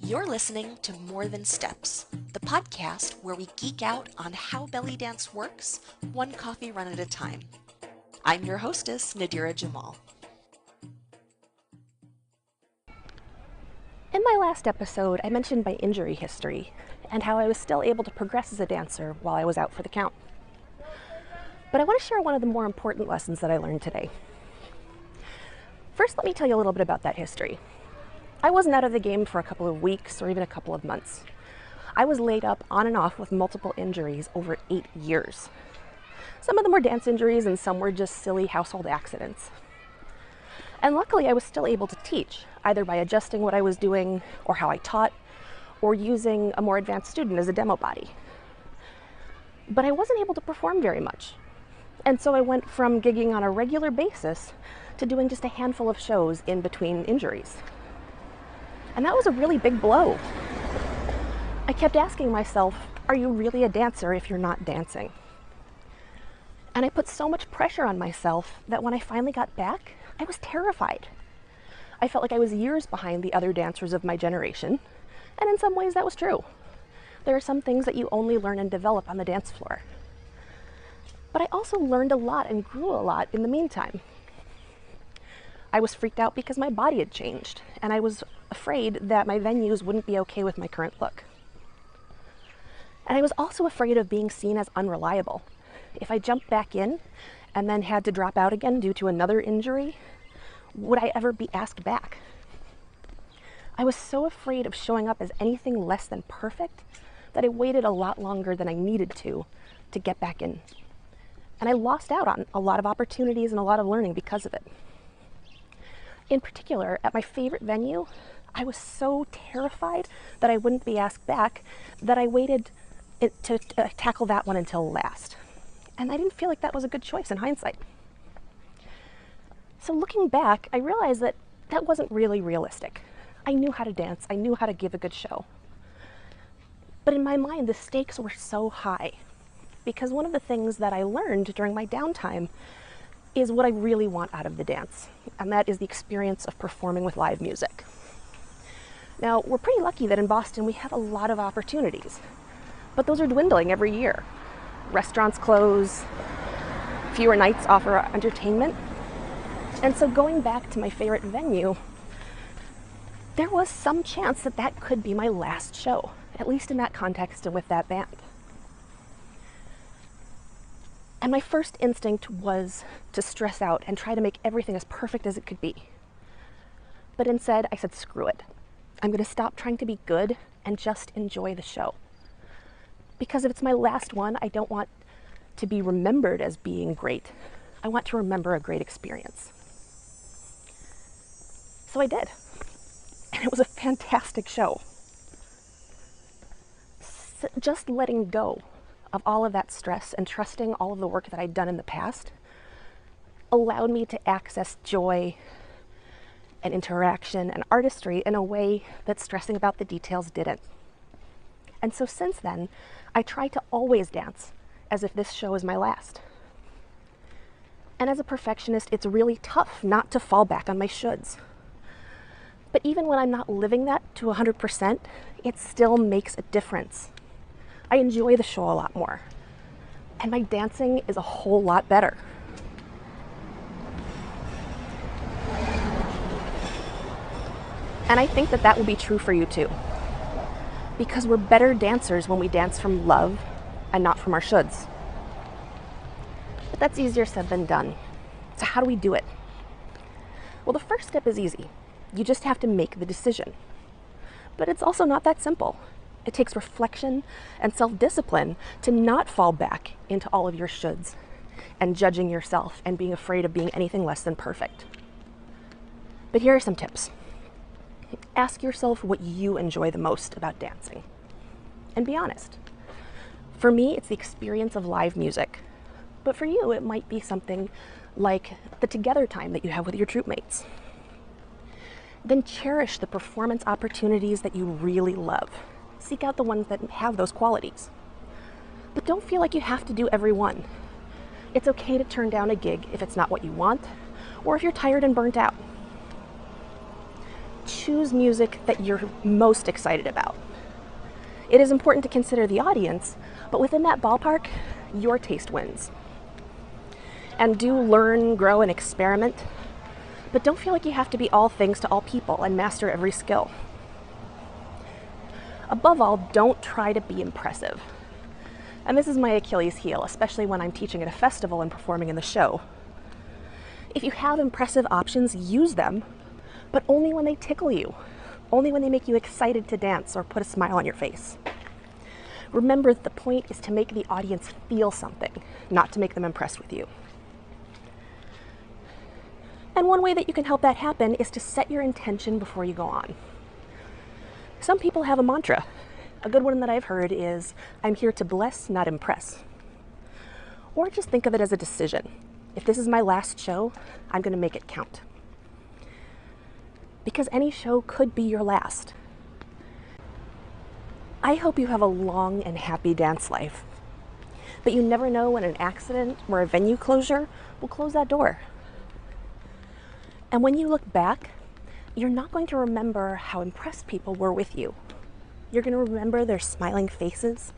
You're listening to More Than Steps, the podcast where we geek out on how belly dance works, one coffee run at a time. I'm your hostess, Nadira Jamal. In my last episode, I mentioned my injury history and how I was still able to progress as a dancer while I was out for the count. But I want to share one of the more important lessons that I learned today. First, let me tell you a little bit about that history. I wasn't out of the game for a couple of weeks or even a couple of months. I was laid up on and off with multiple injuries over 8 years. Some of them were dance injuries and some were just silly household accidents. And luckily I was still able to teach, either by adjusting what I was doing or how I taught, or using a more advanced student as a demo body. But I wasn't able to perform very much. And so I went from gigging on a regular basis to doing just a handful of shows in between injuries. And that was a really big blow. I kept asking myself, are you really a dancer if you're not dancing? And I put so much pressure on myself that when I finally got back, I was terrified. I felt like I was years behind the other dancers of my generation, and in some ways that was true. There are some things that you only learn and develop on the dance floor. But I also learned a lot and grew a lot in the meantime. I was freaked out because my body had changed, and I was afraid that my venues wouldn't be okay with my current look. And I was also afraid of being seen as unreliable. If I jumped back in and then had to drop out again due to another injury, would I ever be asked back? I was so afraid of showing up as anything less than perfect that I waited a lot longer than I needed to get back in. And I lost out on a lot of opportunities and a lot of learning because of it. In particular, at my favorite venue, I was so terrified that I wouldn't be asked back that I waited to tackle that one until last. And I didn't feel like that was a good choice in hindsight. So looking back, I realized that that wasn't really realistic. I knew how to dance, I knew how to give a good show. But in my mind, the stakes were so high because one of the things that I learned during my downtime is what I really want out of the dance, and that is the experience of performing with live music. Now, we're pretty lucky that in Boston we have a lot of opportunities, but those are dwindling every year. Restaurants close, fewer nights offer entertainment, and so going back to my favorite venue, there was some chance that that could be my last show, at least in that context and with that band. And my first instinct was to stress out and try to make everything as perfect as it could be. But instead, I said, screw it. I'm going to stop trying to be good and just enjoy the show. Because if it's my last one, I don't want to be remembered as being great. I want to remember a great experience. So I did. And it was a fantastic show. Just letting go of all of that stress and trusting all of the work that I'd done in the past allowed me to access joy and interaction and artistry in a way that stressing about the details didn't. And so since then, I try to always dance as if this show is my last. And as a perfectionist, it's really tough not to fall back on my shoulds. But even when I'm not living that to 100%, it still makes a difference. I enjoy the show a lot more, and my dancing is a whole lot better. And I think that that will be true for you too, because we're better dancers when we dance from love and not from our shoulds. But that's easier said than done. So how do we do it? Well, the first step is easy. You just have to make the decision. But it's also not that simple. It takes reflection and self-discipline to not fall back into all of your shoulds and judging yourself and being afraid of being anything less than perfect. But here are some tips. Ask yourself what you enjoy the most about dancing, and be honest. For me, it's the experience of live music, but for you, it might be something like the together time that you have with your troupe mates. Then cherish the performance opportunities that you really love. Seek out the ones that have those qualities. But don't feel like you have to do every one. It's okay to turn down a gig if it's not what you want, or if you're tired and burnt out. choose music that you're most excited about. It is important to consider the audience, but within that ballpark, your taste wins. And do learn, grow, and experiment, but don't feel like you have to be all things to all people and master every skill. Above all, don't try to be impressive. And this is my Achilles heel, especially when I'm teaching at a festival and performing in the show. If you have impressive options, use them, but only when they tickle you, only when they make you excited to dance or put a smile on your face. Remember, the point is to make the audience feel something, not to make them impressed with you. And one way that you can help that happen is to set your intention before you go on. Some people have a mantra. A good one that I've heard is, I'm here to bless, not impress. Or just think of it as a decision. If this is my last show, I'm going to make it count. Because any show could be your last. I hope you have a long and happy dance life. But you never know when an accident or a venue closure will close that door. And when you look back, you're not going to remember how impressed people were with you. You're going to remember their smiling faces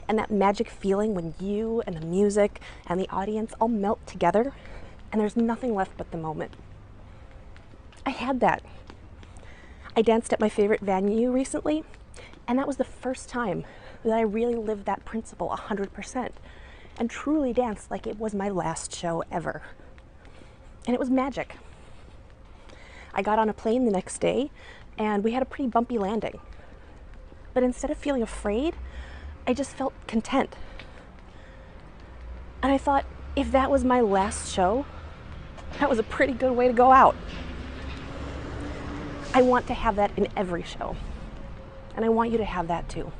and that magic feeling when you and the music and the audience all melt together and there's nothing left but the moment. I had that. I danced at my favorite venue recently, and that was the first time that I really lived that principle 100% and truly danced like it was my last show ever. And it was magic. I got on a plane the next day and we had a pretty bumpy landing. But instead of feeling afraid, I just felt content. And I thought, if that was my last show, that was a pretty good way to go out. I want to have that in every show. And I want you to have that too.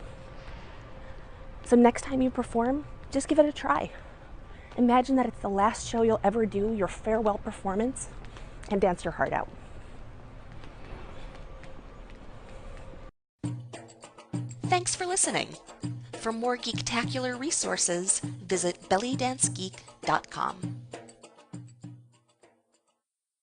So next time you perform, just give it a try. Imagine that it's the last show you'll ever do, your farewell performance, and dance your heart out. Thanks for listening. For more geektacular resources, visit bellydancegeek.com.